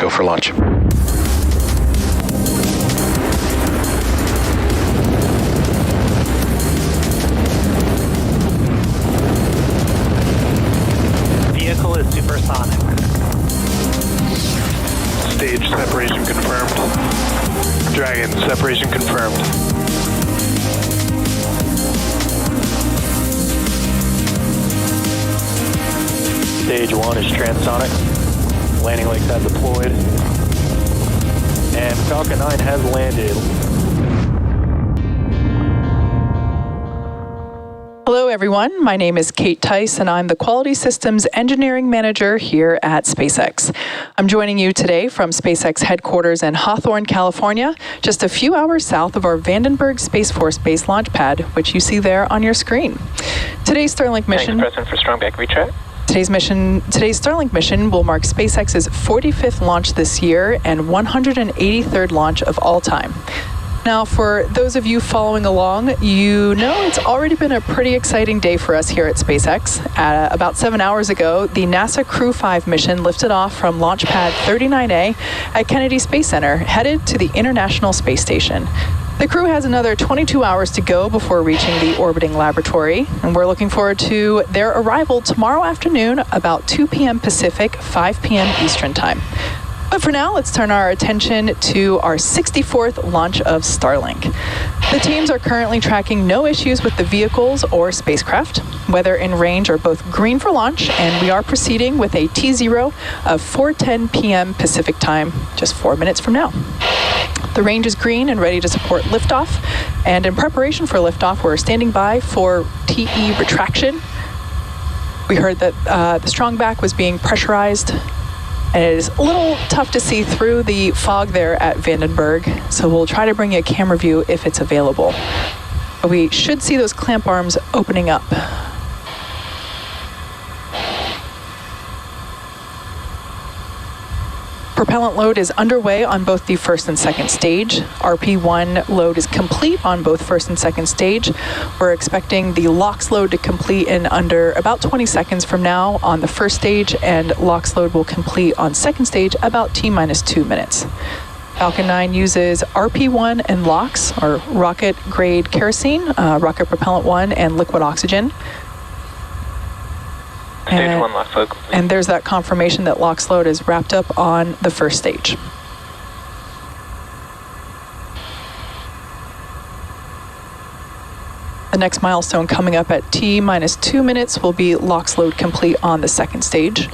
Go for launch. Vehicle is supersonic. Stage separation confirmed. Dragon, separation confirmed. Stage 1 is transonic. Landing legs have deployed. And Falcon 9 has landed. Hello everyone, my name is Kate Tice and I'm the Quality Systems Engineering Manager here at SpaceX. I'm joining you today from SpaceX headquarters in Hawthorne, California, just a few hours south of our Vandenberg Space Force Base launch pad, which you see there on your screen. Today's Starlink mission... Present for strong back retract. Today's Starlink mission will mark SpaceX's 45th launch this year and 183rd launch of all time. Now, for those of you following along, you know it's already been a pretty exciting day for us here at SpaceX. About 7 hours ago, the NASA Crew 5 mission lifted off from Launch Pad 39A at Kennedy Space Center, headed to the International Space Station. The crew has another 22 hours to go before reaching the orbiting laboratory, and we're looking forward to their arrival tomorrow afternoon about 2 p.m. Pacific, 5 p.m. Eastern Time. But for now, let's turn our attention to our 64th launch of Starlink. The teams are currently tracking no issues with the vehicles or spacecraft. Weather and range are both green for launch, and we are proceeding with a T0 of 4:10 p.m. Pacific Time, just 4 minutes from now. The range is green and ready to support liftoff, and in preparation for liftoff, we're standing by for TE retraction. We heard that the strong back was being pressurized, and it is a little tough to see through the fog there at Vandenberg, so we'll try to bring you a camera view if it's available. But we should see those clamp arms opening up. Propellant load is underway on both the first and second stage. RP1 load is complete on both first and second stage. We're expecting the LOX load to complete in under about 20 seconds from now on the first stage, and LOX load will complete on second stage about T-minus 2 minutes. Falcon 9 uses RP1 and LOX, or rocket grade kerosene, rocket propellant 1, and liquid oxygen. Stage 1 LOX load complete. And there's that confirmation that LOX load is wrapped up on the first stage. The next milestone coming up at T-minus 2 minutes will be LOX load complete on the second stage.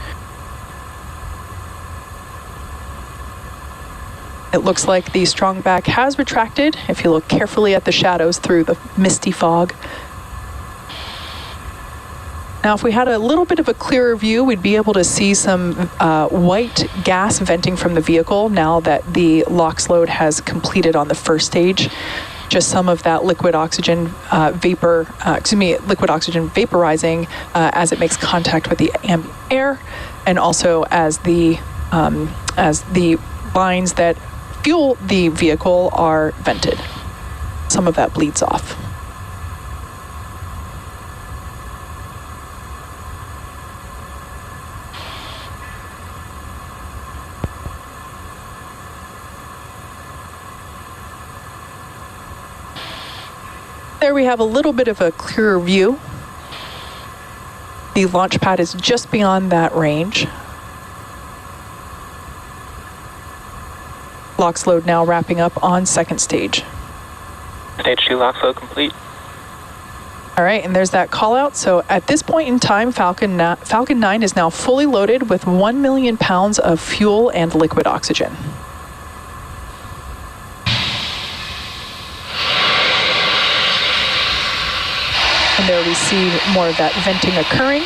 It looks like the strong back has retracted if you look carefully at the shadows through the misty fog. Now, if we had a little bit of a clearer view, we'd be able to see some white gas venting from the vehicle now that the LOX load has completed on the first stage. Just some of that liquid oxygen liquid oxygen vaporizing as it makes contact with the ambient air, and also as the lines that fuel the vehicle are vented. Some of that bleeds off. There we have a little bit of a clearer view. The launch pad is just beyond that range. LOX load now wrapping up on second stage. Stage 2 LOX load complete. All right, and there's that call out. So at this point in time, Falcon 9 is now fully loaded with 1 million pounds of fuel and liquid oxygen. And there we see more of that venting occurring.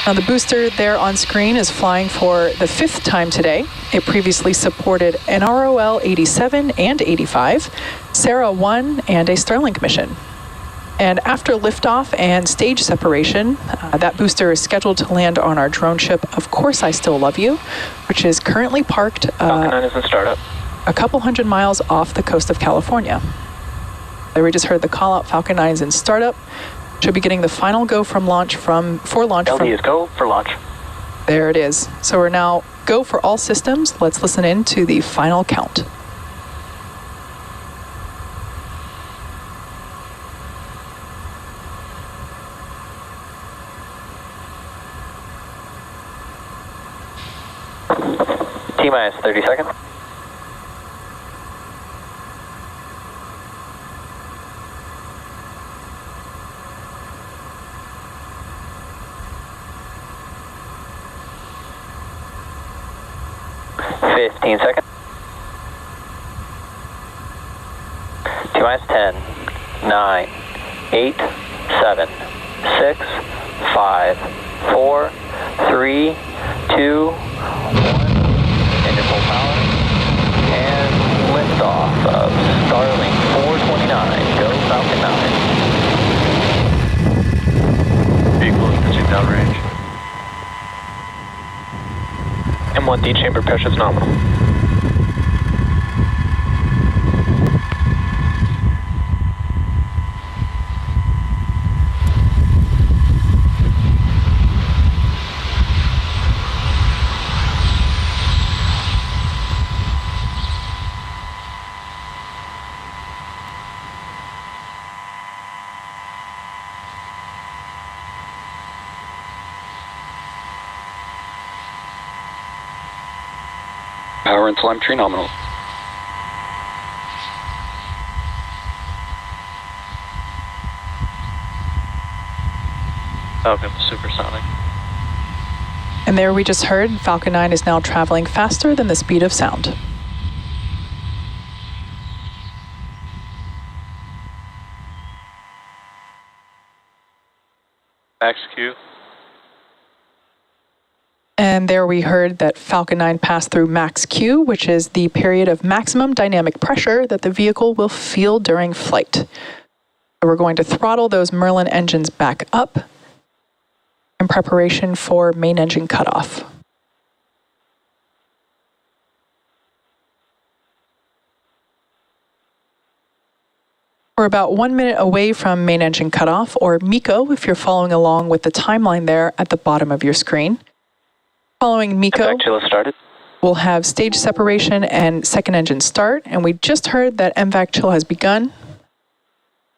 Now the booster there on screen is flying for the 5th time today. It previously supported NROL 87 and 85, Sarah 1, and a Starlink mission. And after liftoff and stage separation, that booster is scheduled to land on our drone ship, Of Course I Still Love You, which is currently parked Falcon 9 is in startup. a couple hundred miles off the coast of California. There we just heard the call out, Falcon 9 is in startup. Should be getting the final go from launch for launch. LD is go for launch. There it is. So we're now go for all systems. Let's listen in to the final count. T-minus 30 seconds. Seconds. T-minus 10, 9, 8, 7, 6, 5, 4, 3, 2, 1. Engine full power. And liftoff of Starlink 429. Go Falcon 9. Vehicle is pitching downrange. M1D chamber pressure is nominal. Power and telemetry nominal. Falcon supersonic. And there we just heard Falcon 9 is now traveling faster than the speed of sound. Max Q. And there we heard that Falcon 9 passed through max Q, which is the period of maximum dynamic pressure that the vehicle will feel during flight. So we're going to throttle those Merlin engines back up in preparation for main engine cutoff. We're about 1 minute away from main engine cutoff, or MECO, if you're following along with the timeline there at the bottom of your screen. Following MECO, started. we'll have stage separation and second engine start, and we just heard that MVAC chill has begun.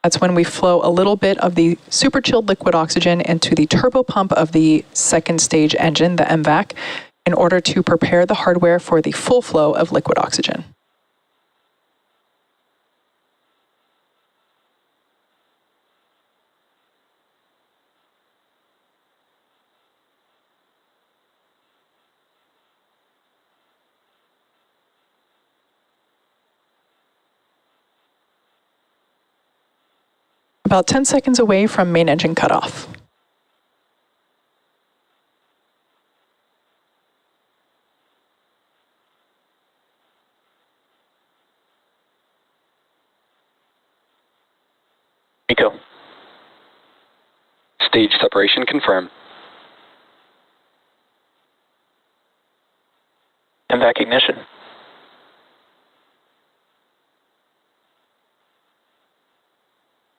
That's when we flow a little bit of the super chilled liquid oxygen into the turbo pump of the second stage engine, the MVAC, in order to prepare the hardware for the full flow of liquid oxygen. About 10 seconds away from main engine cutoff. MECO. Stage separation confirmed. MVAC ignition.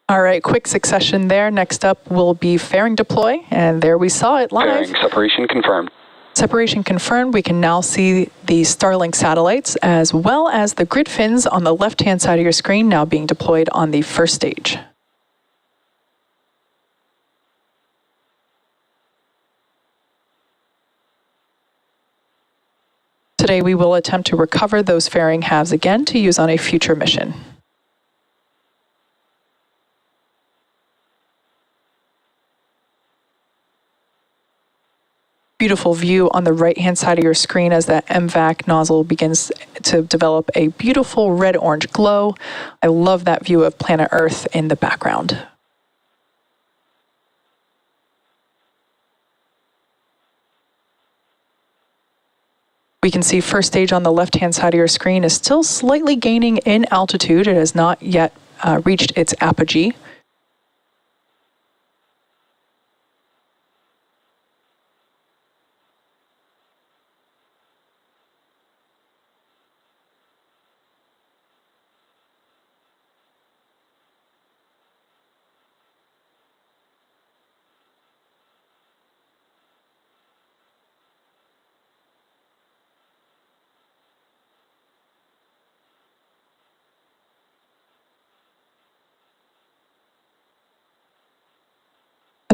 All right, quick succession there. Next up will be fairing deploy, and there we saw it live. Fairing separation confirmed. Separation confirmed. We can now see the Starlink satellites as well as the grid fins on the left-hand side of your screen now being deployed on the first stage. Today we will attempt to recover those fairing halves again to use on a future mission. Beautiful view on the right-hand side of your screen as that MVAC nozzle begins to develop a beautiful red-orange glow. I love that view of planet Earth in the background. We can see first stage on the left-hand side of your screen is still slightly gaining in altitude. It has not yet reached its apogee.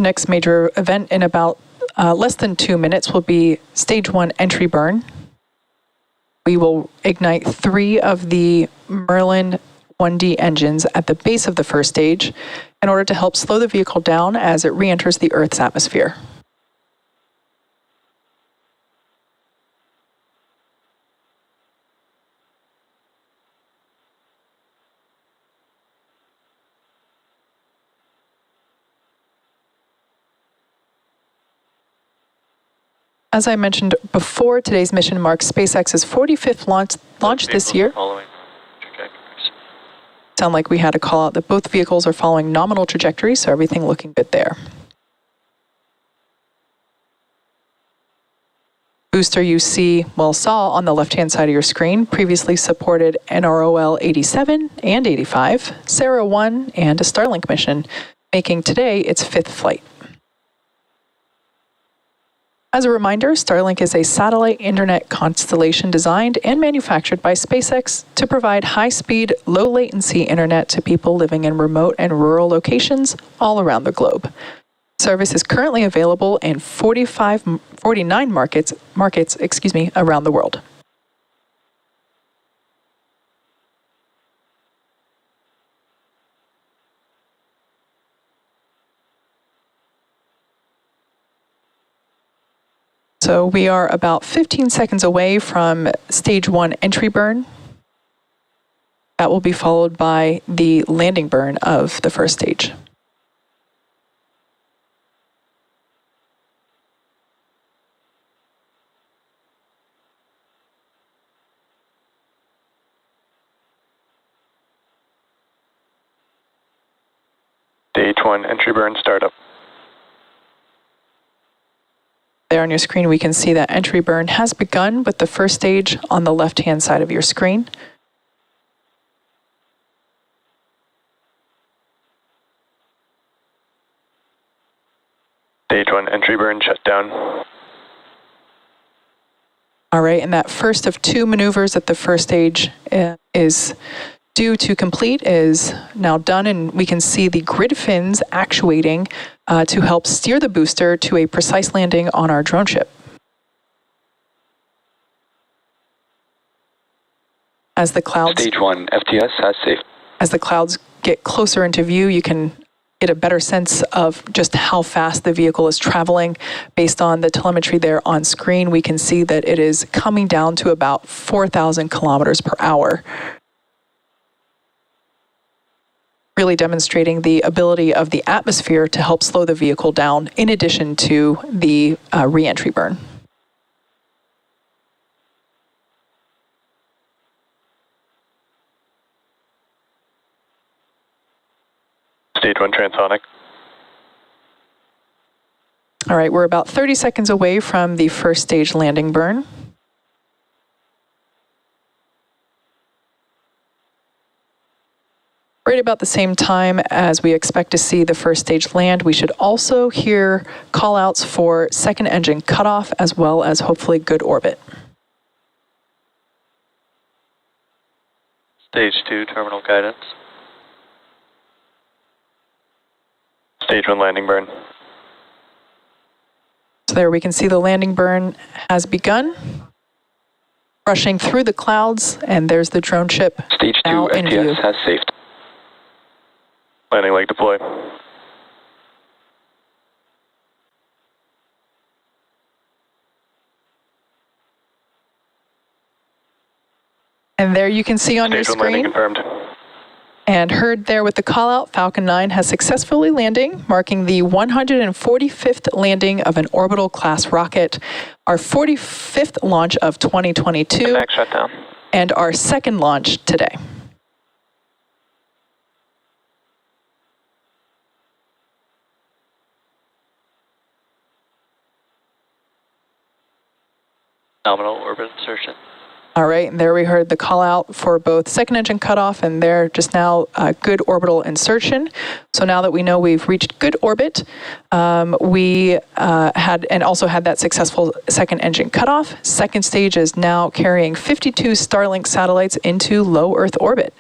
The next major event in about less than 2 minutes will be stage 1 entry burn. We will ignite 3 of the Merlin 1D engines at the base of the first stage in order to help slow the vehicle down as it re-enters the Earth's atmosphere. As I mentioned before, today's mission marks SpaceX's 45th launch this year. Following trajectories. Sound like we had a call out that both vehicles are following nominal trajectories, so everything looking good there. Booster you saw on the left-hand side of your screen previously supported NROL 87 and 85, Sarah 1, and a Starlink mission, making today its 5th flight. As a reminder, Starlink is a satellite internet constellation designed and manufactured by SpaceX to provide high-speed, low-latency internet to people living in remote and rural locations all around the globe. Service is currently available in 49 markets around the world. So we are about 15 seconds away from stage 1 entry burn. That will be followed by the landing burn of the first stage. Stage 1 entry burn startup. There on your screen, we can see that entry burn has begun with the first stage on the left-hand side of your screen. Stage 1 entry burn shut down. All right, and that first of 2 maneuvers that the first stage is due to complete is now done, and we can see the grid fins actuating to help steer the booster to a precise landing on our drone ship. As the clouds... Stage 1 FTS has safe. As the clouds get closer into view, you can get a better sense of just how fast the vehicle is traveling. Based on the telemetry there on screen, we can see that it is coming down to about 4,000 kilometers per hour. Really demonstrating the ability of the atmosphere to help slow the vehicle down in addition to the re-entry burn. Stage 1 transonic. All right, we're about 30 seconds away from the first stage landing burn. Right about the same time as we expect to see the first stage land, we should also hear call-outs for second engine cutoff as well as hopefully good orbit. Stage 2 terminal guidance. Stage 1 landing burn. So there we can see the landing burn has begun. Rushing through the clouds, and there's the drone ship Stage 2 now in view. FTS has safe. Landing leg deploy. And there you can see on your Stage 1 landing screen, confirmed. and heard there with the call out, Falcon 9 has successfully landing, marking the 145th landing of an orbital class rocket, our 45th launch of 2022, Back shutdown. and our second launch today. Nominal orbit insertion. All right, and there we heard the call out for both second engine cutoff and there just now good orbital insertion. So now that we know we've reached good orbit, we also had that successful second engine cutoff. Second stage is now carrying 52 Starlink satellites into low Earth orbit.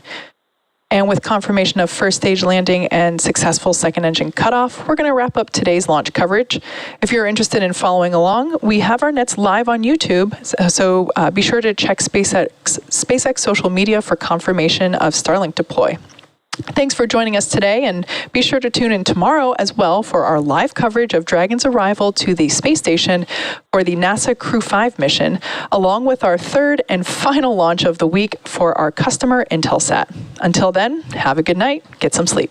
And with confirmation of first stage landing and successful second engine cutoff, we're going to wrap up today's launch coverage. If you're interested in following along, we have our nets live on YouTube, so be sure to check SpaceX social media for confirmation of Starlink deploy. Thanks for joining us today, and be sure to tune in tomorrow as well for our live coverage of Dragon's arrival to the space station for the NASA Crew 5 mission, along with our third and final launch of the week for our customer Intelsat. Until then, have a good night, get some sleep.